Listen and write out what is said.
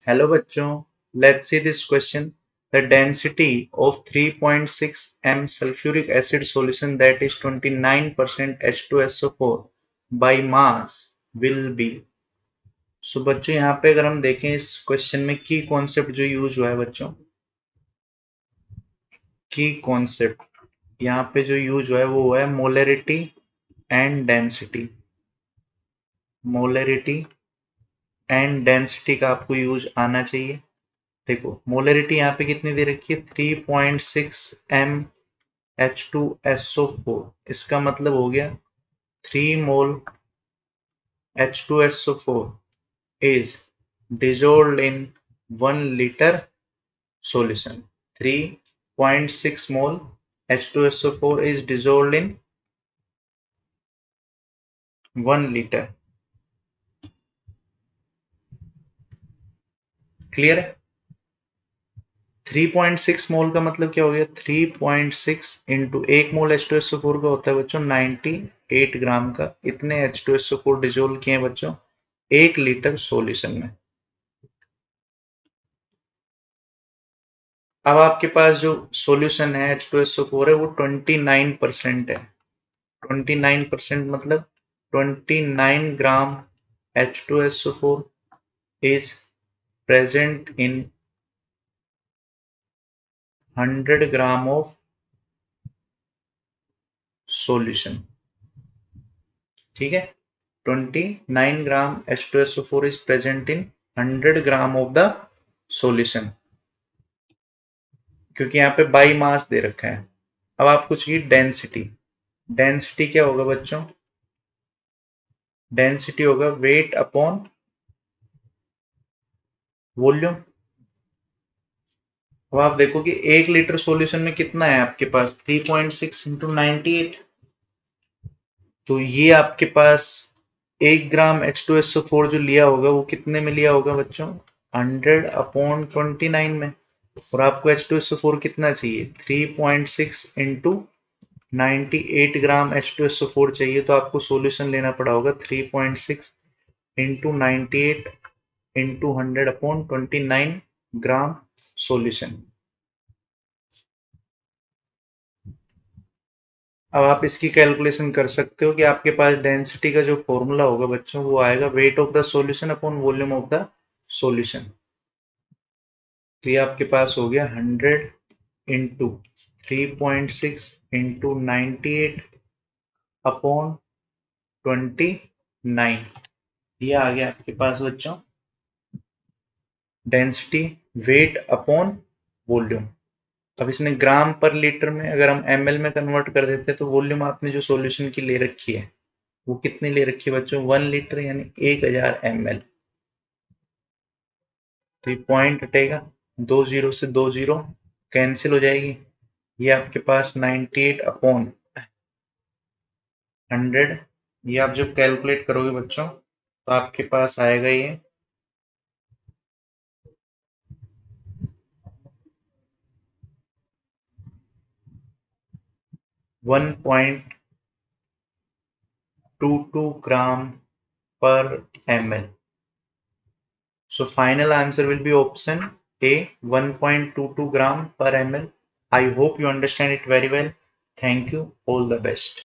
Hello bachcho, let's see this question. The density of 3.6 m sulfuric acid solution that is 29% H2SO4 by mass will be. So बच्चों यहाँ पे अगर हम देखें इस क्वेश्चन में की कॉन्सेप्ट जो यूज हुआ है बच्चों, की कॉन्सेप्ट यहाँ पे जो यूज हुआ है वो हुआ है molarity and density. Molarity and density का आपको यूज आना चाहिए। देखो मोलरिटी यहाँ पे कितनी दे रखी है 3.6 m H2SO4। इसका मतलब हो गया 3 मोल H2SO4 is dissolved in 1 liter solution। 3.6 mole H2SO4 is dissolved in 1 liter। Clear है? 3.6 मोल का मतलब क्या हो गया 3.6 इंटू 1 मोल H2SO4 का होता है बच्चों 98 ग्राम का। इतने H2SO4 डिजोल्व किए हैं बच्चों 1 लीटर सॉल्यूशन में। अब आपके पास जो सॉल्यूशन है H2SO4 है वो 29% है। 29% मतलब 29 ग्राम H2SO4 is present in 100 gram of solution. ठीक है, 29 ग्राम H2SO4 is present in 100 gram of the solution, क्योंकि यहाँ पे बाई मास दे रखा है। अब आपको चाहिए डेंसिटी। डेंसिटी क्या होगा बच्चों? डेंसिटी होगा वेट अपॉन वॉल्यूम। अब आप देखो कि 1 लीटर सॉल्यूशन में कितना है आपके पास 3.6 इंटू 98। तो ये आपके पास 1 ग्राम H2SO4 जो लिया होगा वो कितने में लिया होगा बच्चों 100/29 में। और आपको H2SO4 कितना चाहिए 3.6 इंटू 98 ग्राम H2SO4 चाहिए। तो आपको सॉल्यूशन लेना पड़ा होगा 3.6 इंटू 98 इंटू 100/29 ग्राम सॉल्यूशन। अब आप इसकी कैलकुलेशन कर सकते हो कि आपके पास डेंसिटी का जो फॉर्मूला होगा बच्चों वो आएगा weight of the solution upon volume of the solution. तो ये आपके पास हो गया 100 इंटू 3.6 इंटू 98 अपॉन 29। ये आ गया आपके पास बच्चों डेंसिटी वेट अपॉन वॉल्यूम। अब इसने ग्राम पर लीटर में अगर हम ml में कन्वर्ट कर देते हैं तो वॉल्यूम आपने जो सॉल्यूशन की ले रखी है वो कितनी ले रखी है बच्चों 1 लीटर यानी 1000 ml। तो ये पॉइंट हटेगा, 2 जीरो से 2 जीरो कैंसिल हो जाएगी। ये आपके पास 98 अपॉन 100। ये आप जब कैलकुलेट करोगे बच्चों तो आपके पास आएगा ये 1.22 ग्राम per ml। So final answer will be option A, 1.22 gram per ml. I hope you understand it very well. Thank you. All the best.